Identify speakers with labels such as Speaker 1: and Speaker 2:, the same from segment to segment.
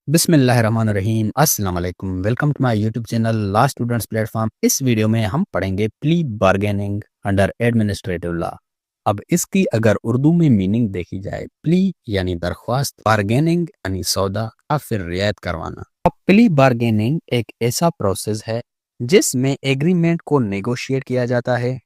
Speaker 1: बिस्मिल्लाहिर्रहमानिर्रहीम अस्सलाम वालेकुम। Welcome to my YouTube channel law students platform. इस वीडियो में हम पढ़ेंगे plea bargaining under administrative law. अब इसकी अगर उर्दू में मीनिंग देखी जाए, प्ली यानी दरख्वास्त, बार्गेनिंग यानी सौदा या फिर रियायत करवाना। अब प्ली बार्गेनिंग एक ऐसा प्रोसेस है जिसमें एग्रीमेंट को नेगोशिएट किया जाता है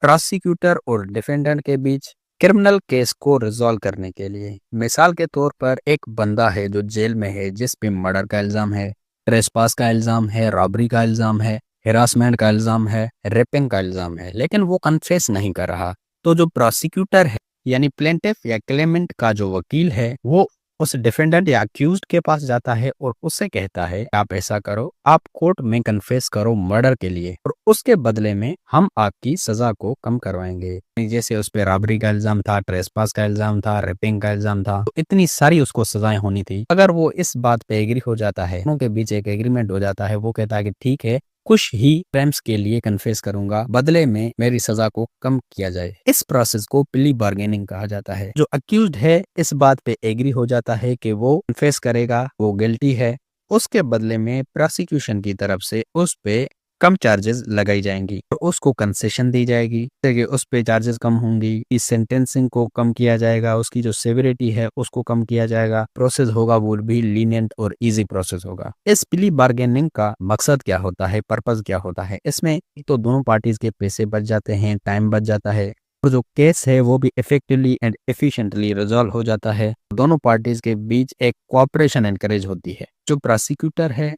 Speaker 1: प्रोसिक्यूटर और डिफेंडेंट के बीच क्रिमिनल केस को रिजॉल्व करने के लिए। मिसाल के तौर पर एक बंदा है जो जेल में है, जिस पे मर्डर का इल्जाम है, ट्रेसपास का इल्जाम है, रॉबरी का इल्जाम है, हिरासमेंट का इल्जाम है, रेपिंग का इल्जाम है, लेकिन वो कन्फेस नहीं कर रहा। तो जो प्रोसिक्यूटर है यानी प्लेंटिफ या क्लेमेंट का जो वकील है, वो उस डिफेंडेंट या अक्यूज्ड के पास जाता है और उससे कहता है आप ऐसा करो, आप कोर्ट में कन्फेस करो मर्डर के लिए और उसके बदले में हम आपकी सजा को कम करवाएंगे। जैसे उस पे रॉबरी का इल्जाम था, ट्रेसपास का इल्जाम था, रेपिंग का इल्जाम था, तो इतनी सारी उसको सजाएं होनी थी। अगर वो इस बात पे एग्री हो जाता है, दोनों के बीच एक एग्रीमेंट हो जाता है, वो कहता है कि ठीक है, कुछ ही क्राइम्स के लिए कन्फेस करूंगा, बदले में मेरी सजा को कम किया जाए। इस प्रोसेस को प्ली बार्गेनिंग कहा जाता है। जो अक्यूज्ड है इस बात पे एग्री हो जाता है कि वो कन्फेस करेगा, वो गिल्टी है, उसके बदले में प्रोसिक्यूशन की तरफ से उस पे कम चार्जेस लगाई जाएंगी और उसको कंसेशन दी जाएगी, जैसे कि उस पे चार्जेस कम होंगी, इस सेंटेंसिंग को कम किया जाएगा, उसकी जो सेवरिटी है उसको कम किया जाएगा। प्रोसेस होगा वो भी लीनियंट और इजी प्रोसेस होगा। इस प्ली बार्गेनिंग का मकसद क्या होता है, पर्पस क्या होता है? इसमें तो दोनों पार्टीज के पैसे बच जाते हैं, टाइम बच जाता है और जो केस है वो भी इफेक्टिवली एंड एफिशिएंटली रिजॉल्व हो जाता है। दोनों पार्टीज के बीच एक कोऑपरेशन एनकरेज होती है। जो प्रोसिक्यूटर है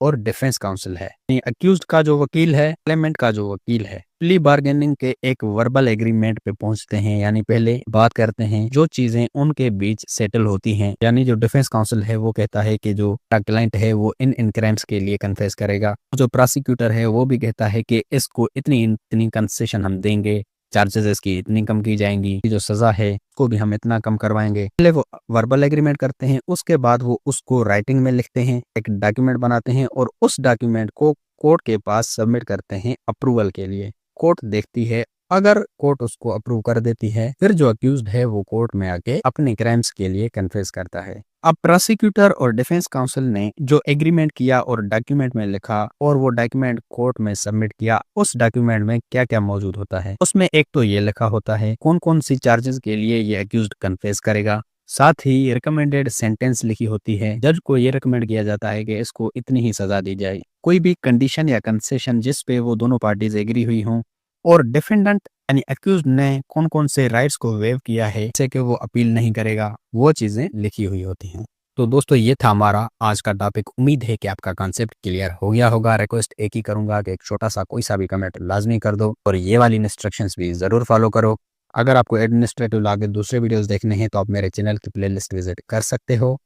Speaker 1: और डिफेंस काउंसिल है, अक्यूज्ड का जो वकील है, क्लेमेंट का जो वकील है, प्ली बार्गेनिंग के एक वर्बल एग्रीमेंट पे पहुंचते हैं, यानी पहले बात करते हैं, जो चीजें उनके बीच सेटल होती हैं। यानी जो डिफेंस काउंसिल है वो कहता है कि जो क्लाइंट है वो इन क्राइम्स के लिए कन्फेस करेगा। जो प्रोसिक्यूटर है वो भी कहता है कि इसको इतनी इतनी कंसेशन हम देंगे, चार्जेस इसकी इतनी कम की जाएंगी, जो सजा है उसको भी हम इतना कम करवाएंगे। पहले वो वर्बल एग्रीमेंट करते हैं, उसके बाद वो उसको राइटिंग में लिखते हैं, एक डॉक्यूमेंट बनाते हैं और उस डॉक्यूमेंट को कोर्ट के पास सबमिट करते हैं अप्रूवल के लिए। कोर्ट देखती है, अगर कोर्ट उसको अप्रूव कर देती है, फिर जो अक्यूज्ड है वो कोर्ट में आके अपने क्राइम्स के लिए कन्फेस करता है। अब प्रोसिक्यूटर और डिफेंस काउंसिल ने जो एग्रीमेंट किया और डॉक्यूमेंट में लिखा और वो डॉक्यूमेंट कोर्ट में सबमिट किया, उस डॉक्यूमेंट में क्या क्या मौजूद होता है? उसमें एक तो ये लिखा होता है कौन कौन सी चार्जेस के लिए ये अक्यूज्ड कन्फेस करेगा, साथ ही रिकमेंडेड सेंटेंस लिखी होती है। जज को ये रिकमेंड किया जाता है कि इसको इतनी ही सजा दी जाए। कोई भी कंडीशन या कंसेशन जिस पे वो दोनों पार्टीज एग्री हुई हों, और डिफेंडेंट यानी अक्यूज्ड ने कौन कौन से राइट्स को वेव किया है, जैसे कि वो अपील नहीं करेगा, वो चीजें लिखी हुई होती हैं। तो दोस्तों ये था हमारा आज का टॉपिक। उम्मीद है कि आपका कॉन्सेप्ट क्लियर हो गया होगा। रिक्वेस्ट एक ही करूंगा कि एक छोटा सा कोई सा भी कमेंट लाजमी कर दो और ये वाली इंस्ट्रक्शंस भी जरूर फॉलो करो। अगर आपको एडमिनिस्ट्रेटिव लॉ के दूसरे वीडियोस देखने हैं तो आप मेरे चैनल की प्लेलिस्ट विजिट कर सकते हो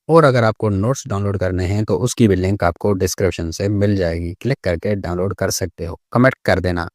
Speaker 1: और अगर आपको नोट्स डाउनलोड करने हैं तो उसकी भी लिंक आपको डिस्क्रिप्शन से मिल जाएगी, क्लिक करके डाउनलोड कर सकते हो। कमेंट कर देना।